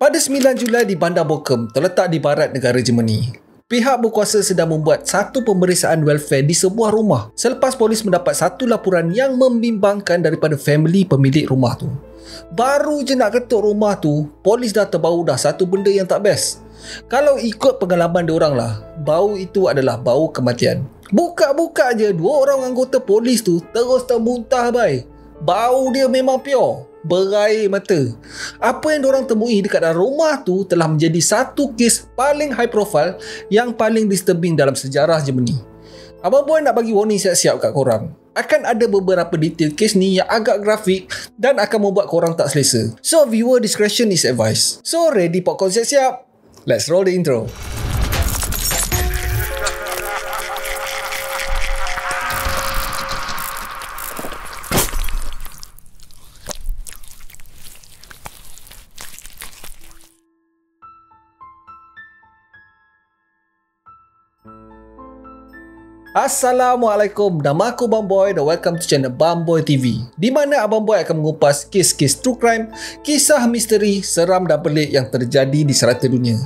Pada 9 Julai di Bandar Bochum, terletak di barat negara Germany, pihak berkuasa sedang membuat satu pemeriksaan welfare di sebuah rumah selepas polis mendapat satu laporan yang membimbangkan daripada family pemilik rumah tu. Baru je nak ketuk rumah tu, polis dah terbau dah satu benda yang tak best. Kalau ikut pengalaman diorang lah, bau itu adalah bau kematian. Buka-buka je, dua orang anggota polis tu terus termuntah bai. Bau dia memang pure, berair mata. Apa yang diorang temui dekat dalam rumah tu telah menjadi satu kes paling high profile yang paling disturbing dalam sejarah Germany. Abang Boy nak bagi warning siap-siap kat korang. Akan ada beberapa detail kes ni yang agak grafik dan akan membuat korang tak selesa. So viewer discretion is advised. So ready popcorn siap-siap? Let's roll the intro. Assalamualaikum, nama aku Abang Boy dan welcome to channel Abang Boy TV, di mana Abang Boy akan mengupas kes-kes true crime, kisah misteri, seram dan pelik yang terjadi di serata dunia.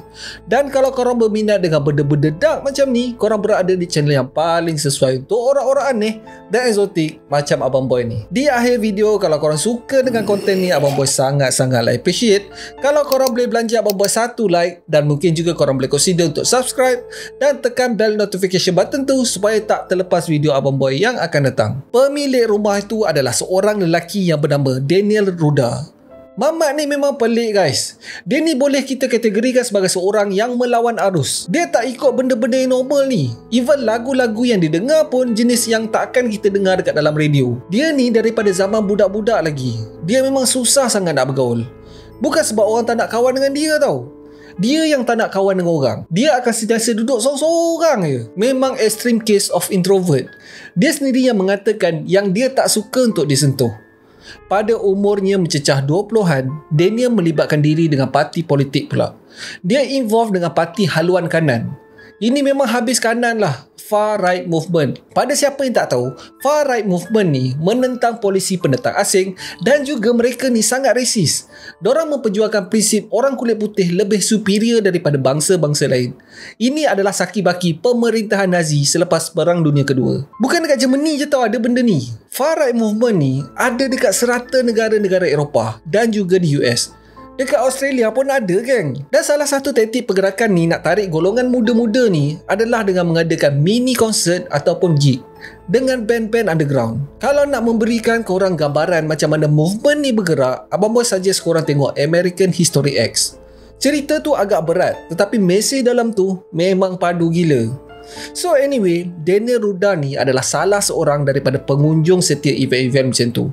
Dan kalau korang berminat dengan benda-benda dark macam ni, korang berada di channel yang paling sesuai untuk orang-orang aneh dan eksotik macam Abang Boy ni. Di akhir video, kalau korang suka dengan konten ni, Abang Boy sangat-sangat appreciate kalau korang boleh belanja Abang Boy satu like, dan mungkin juga korang boleh consider untuk subscribe dan tekan bell notification button tu supaya tak terlepas video Abang Boy yang akan datang. Pemilik rumah itu adalah seorang lelaki yang bernama Daniel Ruda. Mamat ni memang pelik guys. Dia ni boleh kita kategorikan sebagai seorang yang melawan arus. Dia tak ikut benda-benda yang normal ni. Even lagu-lagu yang didengar pun jenis yang takkan kita dengar dekat dalam radio. Dia ni daripada zaman budak-budak lagi. Dia memang susah sangat nak bergaul. Bukan sebab orang tak nak kawan dengan dia tau. Dia yang tak nak kawan dengan orang. Dia akan sentiasa duduk seorang-seorang je. Memang extreme case of introvert. Dia sendiri yang mengatakan yang dia tak suka untuk disentuh. Pada umurnya mencecah 20-an, Daniel melibatkan diri dengan parti politik pula. Dia involved dengan parti haluan kanan. Ini memang habis kanan lah, far right movement. Pada siapa yang tak tahu, far right movement ni menentang polisi pendatang asing dan juga mereka ni sangat resis. Dorang memperjuangkan prinsip orang kulit putih lebih superior daripada bangsa-bangsa lain. Ini adalah saki-baki pemerintahan Nazi selepas Perang Dunia Kedua. Bukan dekat Germany je tau ada benda ni. Far right movement ni ada dekat serata negara-negara Eropah dan juga di US. Dekat Australia pun ada geng. Dan salah satu taktik pergerakan ni nak tarik golongan muda-muda ni adalah dengan mengadakan mini concert ataupun gig dengan band-band underground. Kalau nak memberikan korang gambaran macam mana movement ni bergerak, Abang Boy suggest korang tengok American History X. Cerita tu agak berat, tetapi mesej dalam tu memang padu gila. So anyway, Daniel Ruda ni adalah salah seorang daripada pengunjung setiap event-event macam tu.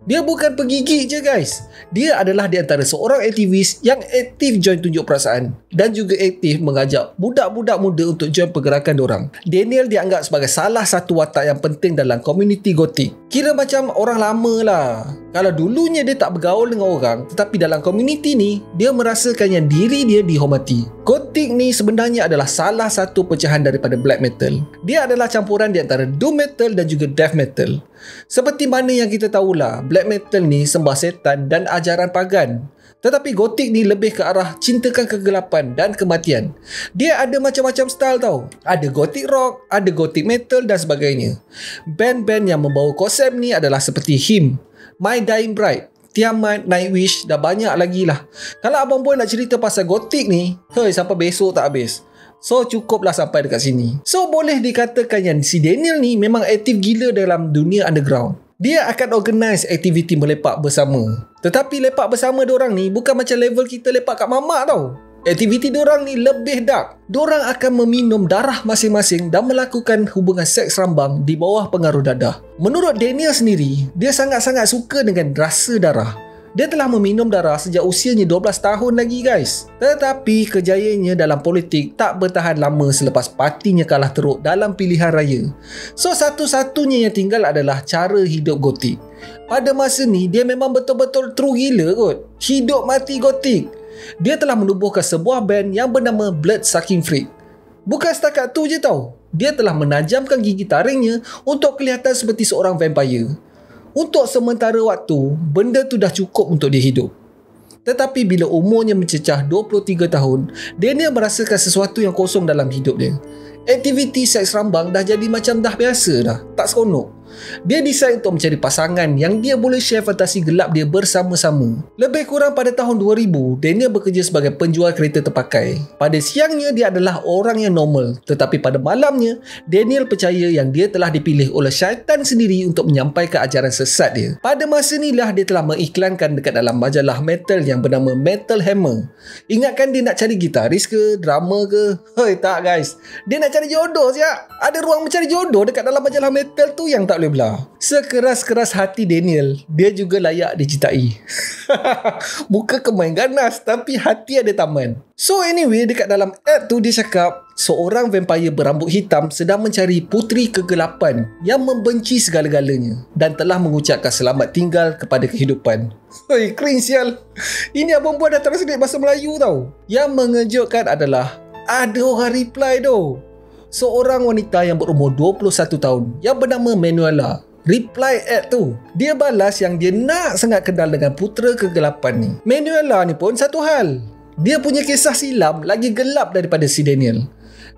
Dia bukan pegigit je guys. Dia adalah di antara seorang aktivis yang aktif join tunjuk perasaan dan juga aktif mengajak budak-budak muda untuk join pergerakan diorang. Daniel dianggap sebagai salah satu watak yang penting dalam komuniti gotik. Kira macam orang lama lah. Kalau dulunya dia tak bergaul dengan orang, tetapi dalam komuniti ni dia merasakan yang diri dia dihormati. Gotik ni sebenarnya adalah salah satu pecahan daripada black metal. Dia adalah campuran di antara doom metal dan juga death metal. Seperti mana yang kita tahulah, black metal ni sembah setan dan ajaran pagan. Tetapi gotik ni lebih ke arah cintakan kegelapan dan kematian. Dia ada macam-macam style tau. Ada gothic rock, ada gothic metal dan sebagainya. Band-band yang membawa konsep ni adalah seperti Him, My Dying Bride, Tiamat, Nightwish dan banyak lagi lah. Kalau Abang Boy nak cerita pasal gotik ni, sampai besok tak habis. So cukuplah sampai dekat sini. So boleh dikatakan yang si Daniel ni memang aktif gila dalam dunia underground. Dia akan organize aktiviti melepak bersama. Tetapi lepak bersama diorang ni bukan macam level kita lepak kat mamak tau. Aktiviti diorang ni lebih dark. Diorang akan meminum darah masing-masing dan melakukan hubungan seks rambang di bawah pengaruh dadah. Menurut Daniel sendiri, dia sangat-sangat suka dengan rasa darah. Dia telah meminum darah sejak usianya 12 tahun lagi guys. Tetapi kejayaannya dalam politik tak bertahan lama selepas partinya kalah teruk dalam pilihan raya. So satu-satunya yang tinggal adalah cara hidup gotik. Pada masa ni dia memang betul-betul true gila kot. Hidup mati gotik. Dia telah menubuhkan sebuah band yang bernama Blood Sucking Freak. Bukan setakat tu je tau. Dia telah menajamkan gigi taringnya untuk kelihatan seperti seorang vampire. Untuk sementara waktu, benda tu dah cukup untuk dia hidup. Tetapi bila umurnya mencecah 23 tahun, Daniel merasakan sesuatu yang kosong dalam hidup dia. Aktiviti seks rambang dah jadi macam dah biasa dah, tak seronok. Dia decide untuk mencari pasangan yang dia boleh share fantasi gelap dia bersama-sama. Lebih kurang pada tahun 2000, Daniel bekerja sebagai penjual kereta terpakai. Pada siangnya dia adalah orang yang normal, tetapi pada malamnya Daniel percaya yang dia telah dipilih oleh syaitan sendiri untuk menyampaikan ajaran sesat dia. Pada masa inilah dia telah mengiklankan dekat dalam majalah metal yang bernama Metal Hammer. Ingatkan dia nak cari gitaris ke, drama ke? Hei tak guys, dia nak cari jodoh siap. Ada ruang mencari jodoh dekat dalam majalah metal tu yang tak boleh belah. Sekeras-keras hati Daniel, dia juga layak dicintai. Muka kemain ganas tapi hati ada taman. So anyway, dekat dalam ad tu dia cakap seorang vampire berambut hitam sedang mencari puteri kegelapan yang membenci segala-galanya dan telah mengucapkan selamat tinggal kepada kehidupan. Hei, cringe sial. Ini abang buat dah translate bahasa Melayu tau. Yang mengejutkan adalah ada orang reply tu. Seorang wanita yang berumur 21 tahun yang bernama Manuela reply ad tu. Dia balas yang dia nak sangat kenal dengan putera kegelapan ni. Manuela ni pun satu hal, dia punya kisah silam lagi gelap daripada si Daniel.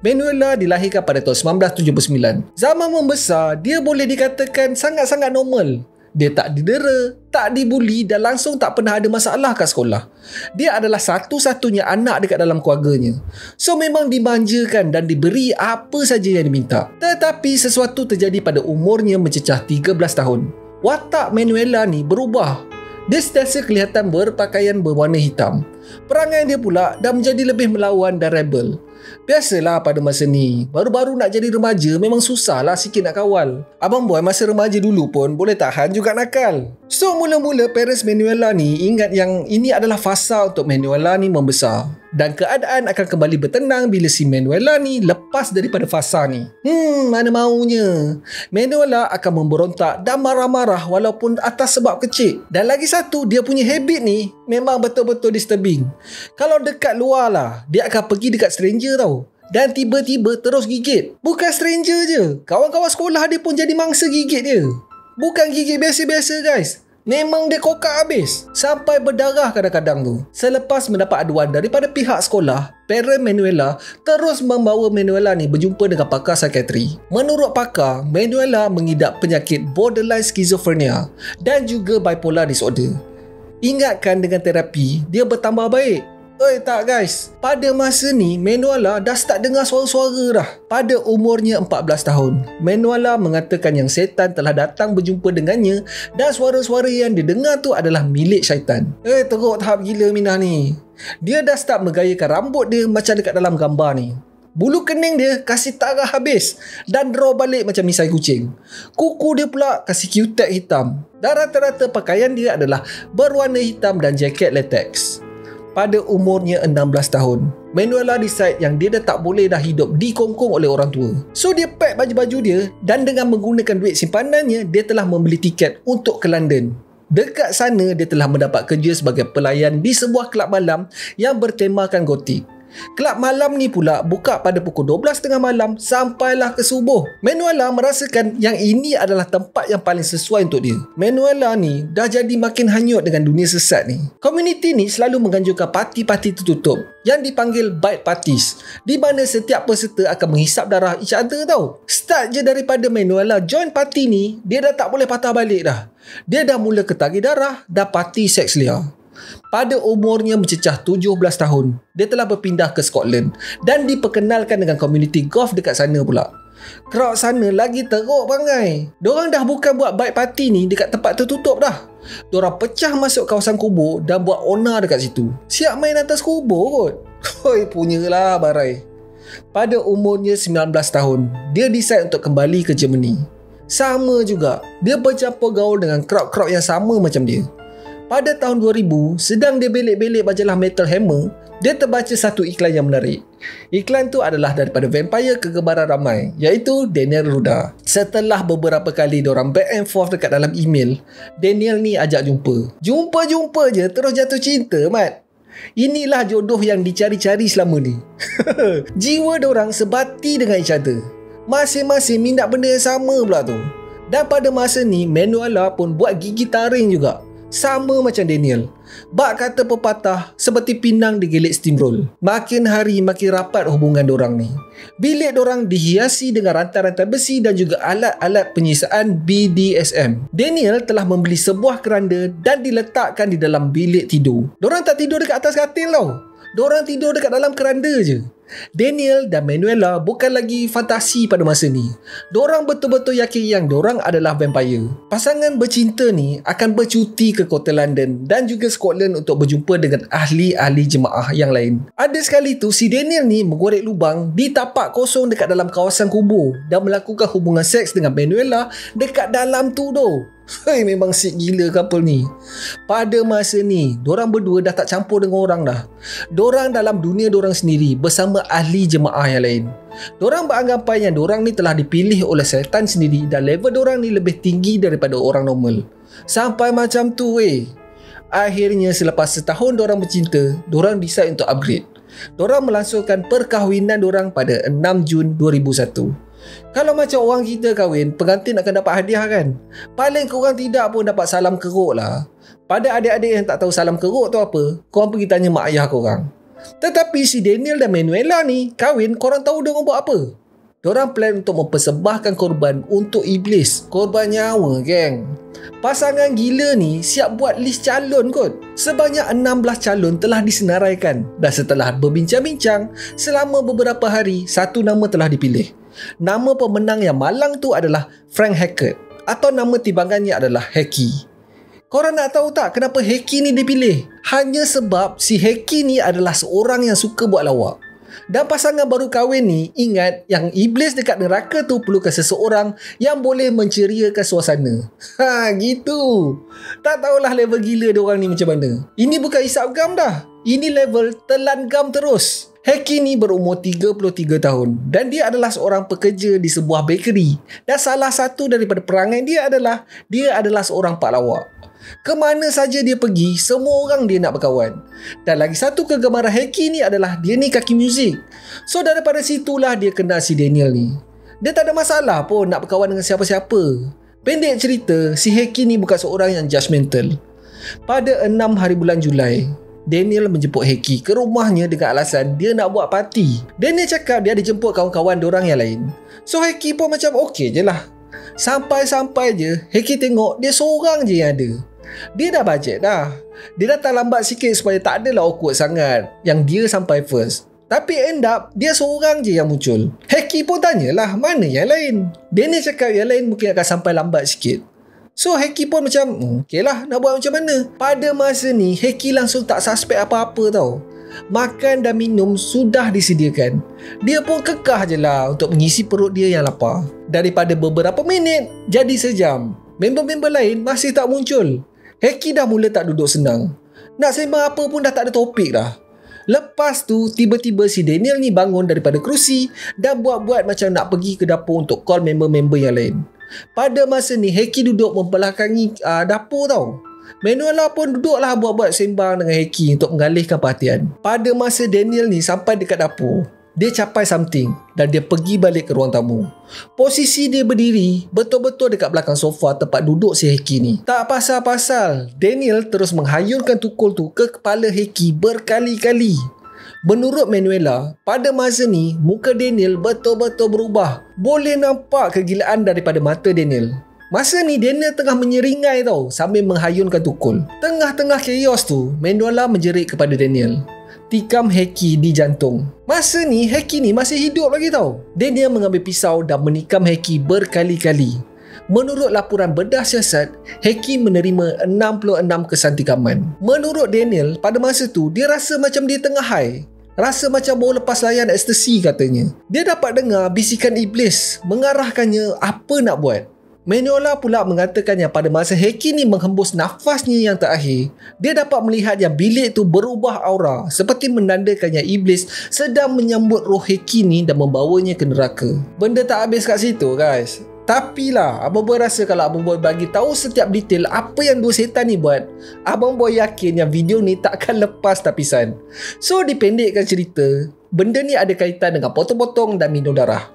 Manuela dilahirkan pada tahun 1979. Zaman membesar, dia boleh dikatakan sangat-sangat normal. Dia tak didera, tak dibuli dan langsung tak pernah ada masalah kat sekolah. Dia adalah satu-satunya anak dekat dalam keluarganya. So memang dimanjakan dan diberi apa saja yang diminta. Tetapi sesuatu terjadi pada umurnya mencecah 13 tahun. Watak Manuela ni berubah. Dia sentiasa kelihatan berpakaian berwarna hitam. Perangai dia pula dah menjadi lebih melawan dan rebel. Biasalah pada masa ni, baru-baru nak jadi remaja memang susah lah sikit nak kawal. Abang boy masa remaja dulu pun boleh tahan juga nakal. So mula-mula parents Manuela ni ingat yang ini adalah fasa untuk Manuela ni membesar. Dan keadaan akan kembali bertenang bila si Manuela ni lepas daripada fasa ni. Mana maunya. Manuela akan memberontak dan marah-marah walaupun atas sebab kecil. Dan lagi satu, dia punya habit ni memang betul-betul disturbing. Kalau dekat luar lah, dia akan pergi dekat stranger tau. Dan tiba-tiba terus gigit. Bukan stranger je, kawan-kawan sekolah dia pun jadi mangsa gigit dia. Bukan gigit biasa-biasa guys. Memang dia kokak habis. Sampai berdarah kadang-kadang tu. Selepas mendapat aduan daripada pihak sekolah, parent Manuela terus membawa Manuela ni berjumpa dengan pakar psikiatri. Menurut pakar, Manuela mengidap penyakit borderline schizophrenia dan juga bipolar disorder. Ingatkan dengan terapi, dia bertambah baik. Tak guys, pada masa ni Manuela dah start dengar suara-suara dah. Pada umurnya 14 tahun, Manuela mengatakan yang setan telah datang berjumpa dengannya dan suara-suara yang dia dengar tu adalah milik syaitan. Teruk tahap gila Minah ni. Dia dah start menggayakan rambut dia macam dekat dalam gambar ni. Bulu kening dia kasih tarah habis dan draw balik macam misai kucing. Kuku dia pula kasih Q-tag hitam. Dan rata-rata pakaian dia adalah berwarna hitam dan jaket latex. Pada umurnya 16 tahun, Manuela decide yang dia dah tak boleh dah hidup dikongkong oleh orang tua. So dia pack baju-baju dia dan dengan menggunakan duit simpanannya, dia telah membeli tiket untuk ke London. Dekat sana, dia telah mendapat kerja sebagai pelayan di sebuah kelab malam yang bertemakan gotik. Kelab malam ni pula buka pada pukul 12.30 malam sampailah ke subuh. Manuela merasakan yang ini adalah tempat yang paling sesuai untuk dia. Manuela ni dah jadi makin hanyut dengan dunia sesat ni. Komuniti ni selalu menganjurkan parti-parti tertutup yang dipanggil bite parties, di mana setiap peserta akan menghisap darah each other tau. Start je daripada Manuela join parti ni, dia dah tak boleh patah balik dah. Dia dah mula ketagih darah dan parti seks liar. Pada umurnya mencecah 17 tahun, dia telah berpindah ke Scotland dan diperkenalkan dengan komuniti golf dekat sana pula. Crowd sana lagi teruk perangai. Diorang dah bukan buat bike party ni dekat tempat tertutup dah. Diorang pecah masuk kawasan kubur dan buat onar dekat situ. Siap main atas kubur kot. Hoi, punyalah barai. Pada umurnya 19 tahun, dia decide untuk kembali ke Germany. Sama juga, dia bercampur gaul dengan crowd-crowd yang sama macam dia. Pada tahun 2000, sedang dia belik-belik majalah Metal Hammer, dia terbaca satu iklan yang menarik. Iklan tu adalah daripada vampire kegemaran ramai, iaitu Daniel Ruda. Setelah beberapa kali diorang back and forth dekat dalam email, Daniel ni ajak jumpa. Jumpa-jumpa je terus jatuh cinta, Mat. Inilah jodoh yang dicari-cari selama ni. Jiwa diorang sebati dengan each other. Masing-masing minat benda yang sama pula tu. Dan pada masa ni, Manuela pun buat gigi taring juga. sama macam Daniel. Bak kata pepatah, seperti pinang digilik steamroll. Makin hari makin rapat hubungan dorang ni. Bilik dorang dihiasi dengan rantai-rantai besi dan juga alat-alat penyisaan BDSM. Daniel telah membeli sebuah keranda dan diletakkan di dalam bilik tidur. Dorang tak tidur dekat atas katil tau. Dorang tidur dekat dalam keranda je. Daniel dan Manuela bukan lagi fantasi pada masa ni. Dorang betul-betul yakin yang dorang adalah vampire. Pasangan bercinta ni akan bercuti ke kota London dan juga Scotland untuk berjumpa dengan ahli-ahli jemaah yang lain. Ada sekali tu si Daniel ni menggorek lubang di tapak kosong dekat dalam kawasan kubur dan melakukan hubungan seks dengan Manuela dekat dalam tu tu. Hei, memang sick gila couple ni. Pada masa ni, dorang berdua dah tak campur dengan orang dah. Dorang dalam dunia dorang sendiri bersama ahli jemaah yang lain. Dorang beranggapan yang dorang ni telah dipilih oleh syaitan sendiri dan level dorang ni lebih tinggi daripada orang normal. Sampai macam tu Akhirnya selepas setahun dorang bercinta, dorang decide untuk upgrade. Dorang melangsungkan perkahwinan dorang pada 6 Jun 2001. Kalau macam orang kita kahwin, pengantin akan dapat hadiah kan? Paling korang tidak pun dapat salam keruk lah. Pada adik-adik yang tak tahu salam keruk tu apa, korang pergi tanya mak ayah korang. Tetapi si Daniel dan Manuela ni kahwin, korang tahu diorang buat apa? Diorang plan untuk mempersembahkan korban untuk iblis. Korban nyawa, geng. Pasangan gila ni siap buat list calon kot. Sebanyak 16 calon telah disenaraikan. Dan setelah berbincang-bincang, selama beberapa hari, satu nama telah dipilih. Nama pemenang yang malang tu adalah Frank Hackett, atau nama timbangannya adalah Hacky. Korang nak tahu tak kenapa Hacky ni dipilih? Hanya sebab si Hacky ni adalah seorang yang suka buat lawak. Dan pasangan baru kahwin ni ingat yang iblis dekat neraka tu perlukan seseorang yang boleh menceriakan suasana. Gitu. Tak tahulah level gila diorang ni macam mana. Ini bukan isap gam dah. Ini level telan gam terus. Hacky ni berumur 33 tahun dan dia adalah seorang pekerja di sebuah bakery. Dan salah satu daripada perangai dia adalah seorang pak lawak. Kemana saja dia pergi, semua orang dia nak berkawan. Dan lagi satu kegemaran Hacky ni adalah dia ni kaki muzik. So daripada situlah dia kenal si Daniel ni. Dia tak ada masalah pun nak berkawan dengan siapa-siapa. Pendek cerita, si Hacky ni bukan seorang yang judgemental. Pada 6 hari bulan Julai, Daniel menjemput Hacky ke rumahnya dengan alasan dia nak buat parti. Daniel cakap dia ada jemput kawan-kawan diorang yang lain. So Hacky pun macam okey je lah. Sampai-sampai je Hacky tengok dia seorang je yang ada. Dia dah bajet dah. Dia datang lambat sikit supaya tak adalah awkward sangat yang dia sampai first. Tapi end up dia seorang je yang muncul. Hacky pun tanyalah mana yang lain. Daniel cakap yang lain mungkin akan sampai lambat sikit. So Hacky pun macam okey lah, nak buat macam mana. Pada masa ni Hacky langsung tak suspek apa-apa tau. Makan dan minum sudah disediakan. Dia pun kekeh je lah untuk mengisi perut dia yang lapar. Daripada beberapa minit jadi sejam, member-member lain masih tak muncul. Hacky dah mula tak duduk senang. Nak sembang apa pun dah tak ada topik dah. Lepas tu tiba-tiba si Daniel ni bangun daripada kerusi dan buat-buat macam nak pergi ke dapur untuk call member-member yang lain. Pada masa ni Hacky duduk membelakangi dapur tau. Manuela pun duduklah buat-buat sembang dengan Hacky untuk mengalihkan perhatian. Pada masa Daniel ni sampai dekat dapur, dia capai something dan dia pergi balik ke ruang tamu. Posisi dia berdiri betul-betul dekat belakang sofa tempat duduk si Hacky ni. Tak pasal-pasal, Daniel terus menghayunkan tukul tu ke kepala Hacky berkali-kali. Menurut Manuela, pada masa ni muka Daniel betul-betul berubah. Boleh nampak kegilaan daripada mata Daniel. Masa ni Daniel tengah menyeringai tau sambil menghayunkan tukul. Tengah-tengah chaos tu, Manuela menjerit kepada Daniel, tikam Hacky di jantung. Masa ni Hacky ni masih hidup lagi tau. Daniel mengambil pisau dan menikam Hacky berkali-kali. Menurut laporan bedah siasat, Hacky menerima 66 kesan tikaman. Menurut Daniel, pada masa tu dia rasa macam dia tengah high. Rasa macam baru lepas layan ekstasi katanya. Dia dapat dengar bisikan iblis mengarahkannya apa nak buat. Manuela pula mengatakan yang pada masa Hacky ni menghembus nafasnya yang terakhir, dia dapat melihat yang bilik tu berubah aura seperti menandakan yang iblis sedang menyambut roh Hacky ni dan membawanya ke neraka. Benda tak habis kat situ guys. Tapi lah, Abang Boy rasa kalau Abang Boy bagi tahu setiap detail apa yang dua setan ni buat, Abang Boy yakin yang video ni takkan lepas tapisan. So dipendekkan cerita, benda ni ada kaitan dengan potong-potong dan minum darah.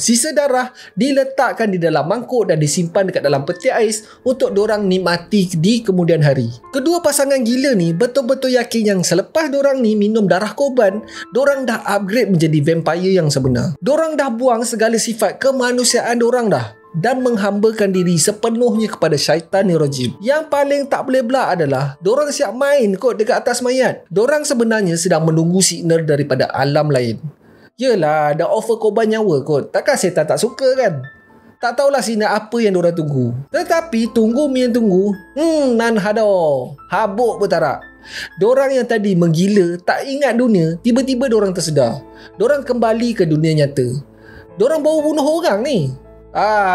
Sisa darah diletakkan di dalam mangkuk dan disimpan dekat dalam peti ais untuk dorang nikmati di kemudian hari. Kedua pasangan gila ni betul-betul yakin yang selepas dorang ni minum darah korban, dorang dah upgrade menjadi vampire yang sebenar. Dorang dah buang segala sifat kemanusiaan dorang dah dan menghambakan diri sepenuhnya kepada syaitan yang rajim. Yang paling tak boleh belah adalah dorang siap main kot dekat atas mayat. Dorang sebenarnya sedang menunggu signal daripada alam lain. Yelah, dah offer korban nyawa kot. Takkan setan tak suka kan? Tak tahulah sinar apa yang diorang tunggu. Tetapi tunggu mian tunggu, nan hado. Habuk pun tarak. Dorang yang tadi menggila, tak ingat dunia, tiba-tiba dorang tersedar. Dorang kembali ke dunia nyata. Dorang baru bunuh orang ni.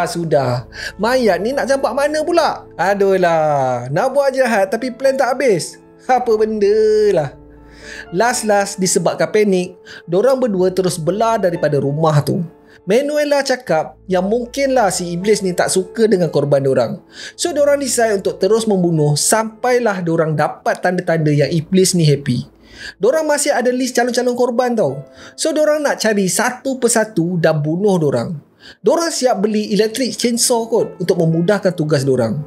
Sudah. Mayat ni nak campak mana pula? Aduh lah. Nak buat jahat tapi plan tak habis. Apa benda lah. Last disebabkan panik, dorang berdua terus belah daripada rumah tu. Manuela cakap yang mungkinlah si iblis ni tak suka dengan korban dorang. So dorang decide untuk terus membunuh sampailah dorang dapat tanda-tanda yang iblis ni happy. Dorang masih ada list calon-calon korban tau. So dorang nak cari satu persatu dan bunuh dorang. Dorang siap beli electric chainsaw kot untuk memudahkan tugas dorang.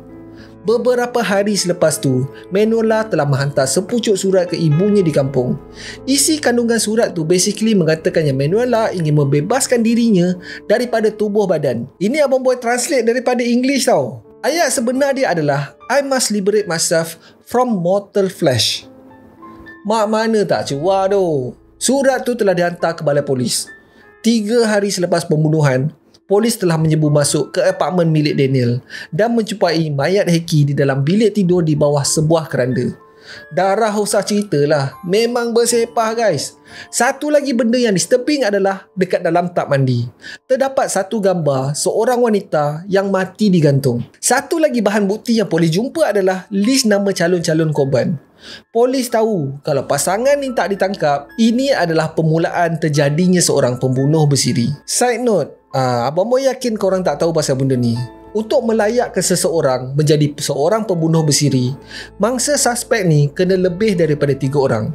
Beberapa hari selepas tu, Manuela telah menghantar sepucuk surat ke ibunya di kampung. Isi kandungan surat tu basically mengatakan yang Manuela ingin membebaskan dirinya daripada tubuh badan. Ini abang boy translate daripada English tau. Ayat sebenar dia adalah, I must liberate myself from mortal flesh. Mak mana tak cuak tu. Surat tu telah dihantar ke balai polis. 3 hari selepas pembunuhan, polis telah menyerbu masuk ke apartmen milik Daniel dan menjumpai mayat Heki di dalam bilik tidur di bawah sebuah keranda. Darah usah ceritalah, memang bersepah guys. Satu lagi benda yang disturbing adalah dekat dalam tub mandi. Terdapat satu gambar seorang wanita yang mati digantung. Satu lagi bahan bukti yang polis jumpa adalah list nama calon-calon korban. Polis tahu kalau pasangan ni tak ditangkap, ini adalah permulaan terjadinya seorang pembunuh bersiri. Side note, abang mau yakin korang tak tahu pasal benda ni. Untuk melayakkan seseorang menjadi seorang pembunuh bersiri, mangsa suspek ni kena lebih daripada 3 orang.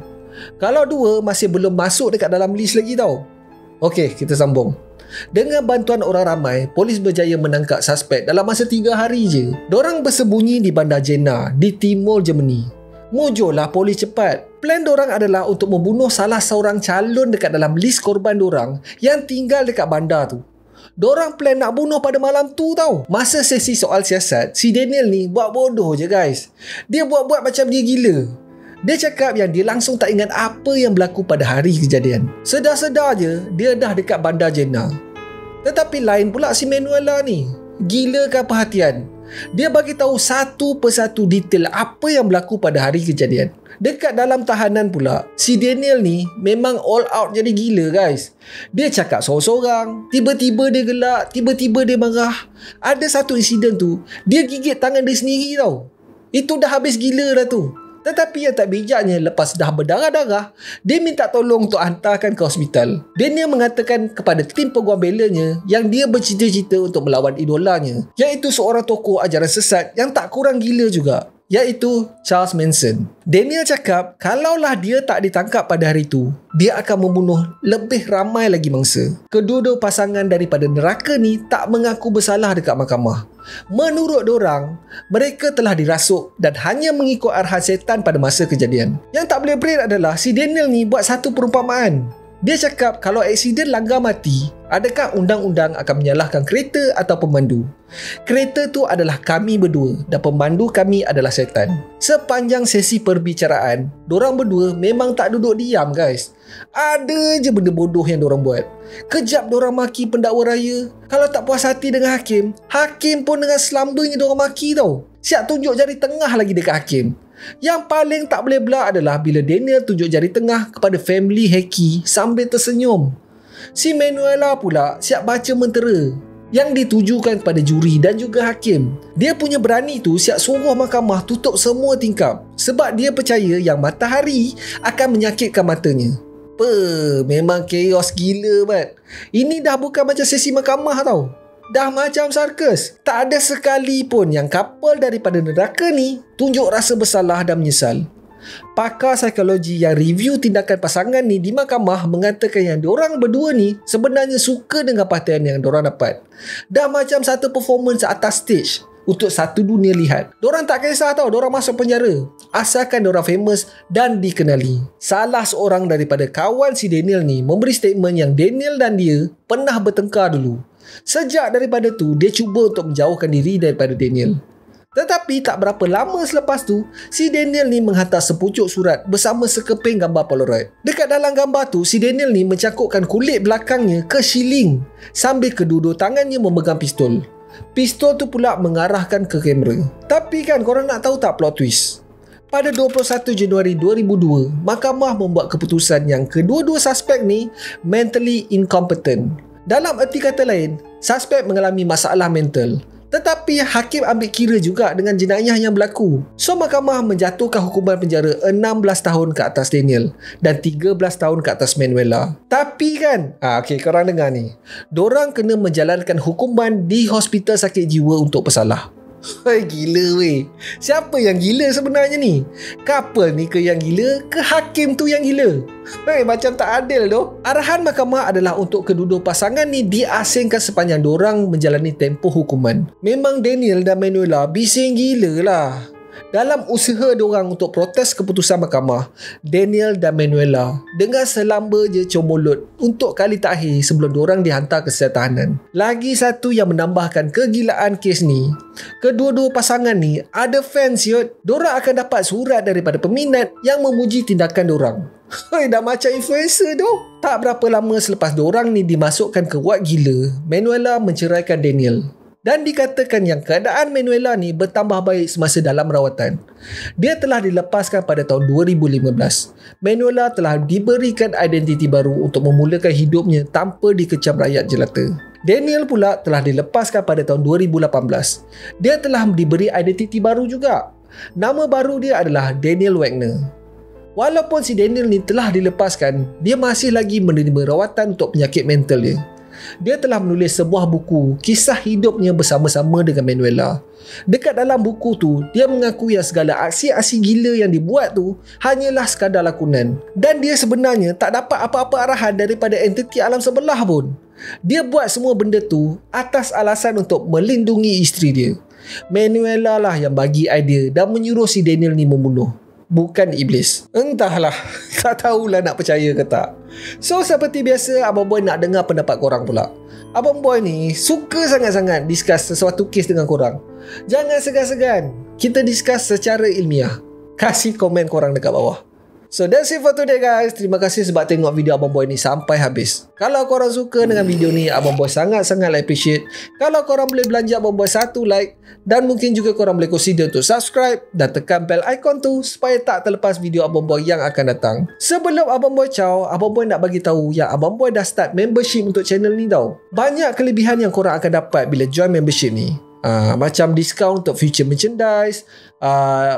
Kalau 2 masih belum masuk dekat dalam list lagi tau. Okey, kita sambung. Dengan bantuan orang ramai, polis berjaya menangkap suspek dalam masa 3 hari je. Dorang bersembunyi di bandar Jena di timur Germany. Mujolah polis cepat. Plan dorang adalah untuk membunuh salah seorang calon dekat dalam list korban dorang yang tinggal dekat bandar tu. Dorang plan nak bunuh pada malam tu tau. Masa sesi soal siasat, si Daniel ni buat bodoh je guys. Dia buat-buat macam dia gila. Dia cakap yang dia langsung tak ingat apa yang berlaku pada hari kejadian. Sedar-sedar je, dia dah dekat bandar Jena. Tetapi lain pula si Manuela ni. Gilakan perhatian. Dia bagi tahu satu persatu detail apa yang berlaku pada hari kejadian. Dekat dalam tahanan pula, si Daniel ni memang all out jadi gila guys. Dia cakap sorang-sorang, tiba-tiba dia gelak, tiba-tiba dia marah. Ada satu insiden tu, dia gigit tangan dia sendiri tau. Itu dah habis gila dah tu. Tetapi yang tak bijaknya, lepas dah berdarah-darah, dia minta tolong untuk hantarkan ke hospital. Daniel mengatakan kepada tim peguam belanya yang dia bercita-cita untuk melawan idolanya, iaitu seorang tokoh ajaran sesat yang tak kurang gila juga, iaitu Charles Manson. Daniel cakap kalaulah dia tak ditangkap pada hari itu, dia akan membunuh lebih ramai lagi mangsa. Kedua-dua pasangan daripada neraka ni tak mengaku bersalah dekat mahkamah. Menurut dorang, mereka telah dirasuk dan hanya mengikut arahan setan pada masa kejadian. Yang tak boleh berit adalah si Daniel ni buat satu perumpamaan. Dia cakap kalau aksiden langgar mati, adakah undang-undang akan menyalahkan kereta atau pemandu? Kereta tu adalah kami berdua dan pemandu kami adalah setan. Sepanjang sesi perbicaraan, dorang berdua memang tak duduk diam guys. Ada je benda bodoh yang dorang buat. Kejap dorang maki pendakwa raya. Kalau tak puas hati dengan hakim, hakim pun dengan selambanya dorang maki tau. Siap tunjuk jari tengah lagi dekat hakim. Yang paling tak boleh belah adalah bila Daniel tunjuk jari tengah kepada family Heki sambil tersenyum. Si Manuela pula siap baca mentera yang ditujukan kepada juri dan juga hakim. Dia punya berani tu siap suruh mahkamah tutup semua tingkap sebab dia percaya yang matahari akan menyakitkan matanya. Memang chaos gila bat. Ini dah bukan macam sesi mahkamah tau. Dah macam sarkas. Tak ada sekali pun yang kapal daripada neraka ni tunjuk rasa bersalah dan menyesal. Pakar psikologi yang review tindakan pasangan ni di mahkamah mengatakan yang diorang berdua ni sebenarnya suka dengan perhatian yang diorang dapat. Dah macam satu performance atas stage untuk satu dunia lihat. Diorang tak kisah tau diorang masuk penjara, asalkan diorang famous dan dikenali. Salah seorang daripada kawan si Daniel ni memberi statement yang Daniel dan dia pernah bertengkar dulu. Sejak daripada tu, dia cuba untuk menjauhkan diri daripada Daniel. Tetapi tak berapa lama selepas tu, si Daniel ni menghantar sepucuk surat bersama sekeping gambar Polaroid. Dekat dalam gambar tu, si Daniel ni mencangkukkan kulit belakangnya ke shilling sambil kedua-dua tangannya memegang pistol. Pistol tu pula mengarahkan ke kamera. Tapi kan korang nak tahu tak plot twist? Pada 21 Januari 2002, mahkamah membuat keputusan yang kedua-dua suspek ni mentally incompetent. Dalam erti kata lain, suspek mengalami masalah mental. Tetapi hakim ambil kira juga dengan jenayah yang berlaku. So mahkamah menjatuhkan hukuman penjara 16 tahun ke atas Daniel dan 13 tahun ke atas Manuela. Tapi kan, okey korang dengar ni. Dorang kena menjalankan hukuman di hospital sakit jiwa untuk bersalah. Gila weh. Siapa yang gila sebenarnya ni? Couple ni ke yang gila, ke hakim tu yang gila? Macam tak adil tu. Arahan mahkamah adalah untuk kedua-dua pasangan ni diasingkan sepanjang dorang menjalani tempoh hukuman. Memang Daniel dan Manuela bising gila lah. Dalam usaha diorang untuk protes keputusan mahkamah, Daniel dan Manuela dengan selamba je comolut untuk kali terakhir sebelum diorang dihantar ke sel tahanan. Lagi satu yang menambahkan kegilaan kes ni, kedua-dua pasangan ni ada fans yut. Diorang akan dapat surat daripada peminat yang memuji tindakan diorang. Dah macam influencer tu. Tak berapa lama selepas diorang ni dimasukkan ke wad gila, Manuela menceraikan Daniel. Dan dikatakan yang keadaan Manuela ni bertambah baik semasa dalam rawatan. Dia telah dilepaskan pada tahun 2015. Manuela telah diberikan identiti baru untuk memulakan hidupnya tanpa dikecam rakyat jelata. Daniel pula telah dilepaskan pada tahun 2018. Dia telah diberi identiti baru juga. Nama baru dia adalah Daniel Wagner. Walaupun si Daniel ni telah dilepaskan, dia masih lagi menerima rawatan untuk penyakit mental dia. Dia telah menulis sebuah buku kisah hidupnya bersama-sama dengan Manuela. Dekat dalam buku tu, dia mengaku yang segala aksi-aksi gila yang dibuat tu hanyalah sekadar lakonan. Dan dia sebenarnya tak dapat apa-apa arahan daripada entiti alam sebelah pun. Dia buat semua benda tu atas alasan untuk melindungi isteri dia. Manuela lah yang bagi idea dan menyuruh si Daniel ni membunuh, bukan iblis. Entahlah, tak tahulah nak percaya ke tak. So seperti biasa, Abang Boy nak dengar pendapat korang pula. Abang Boy ni suka sangat-sangat discuss sesuatu kes dengan korang. Jangan segan-segan, kita discuss secara ilmiah. Kasih komen korang dekat bawah. So that's it for today guys. Terima kasih sebab tengok video Abang Boy ni sampai habis. Kalau korang suka dengan video ni, Abang Boy sangat-sangat appreciate kalau korang boleh belanja Abang Boy satu like. Dan mungkin juga korang boleh consider untuk subscribe dan tekan bell icon tu supaya tak terlepas video Abang Boy yang akan datang. Sebelum Abang Boy ciao, Abang Boy nak bagi tahu yang Abang Boy dah start membership untuk channel ni tau. Banyak kelebihan yang korang akan dapat bila join membership ni. Macam diskaun untuk future merchandise,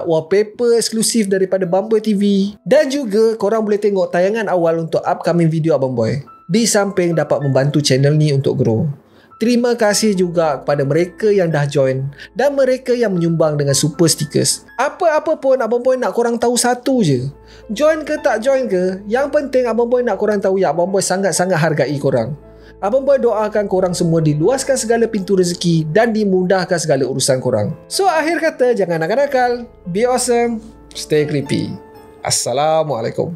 wallpaper eksklusif daripada Bamboy TV, dan juga korang boleh tengok tayangan awal untuk upcoming video Abang Boy. Di samping dapat membantu channel ni untuk grow. Terima kasih juga kepada mereka yang dah join dan mereka yang menyumbang dengan super stickers. Apa-apa pun Abang Boy nak korang tahu satu je. Join ke tak join ke, yang penting Abang Boy nak korang tahu yang Abang Boy sangat-sangat hargai korang. Abang Boy doakan korang semua diluaskan segala pintu rezeki dan dimudahkan segala urusan korang. So akhir kata, jangan nakal-nakal, be awesome, stay creepy. Assalamualaikum.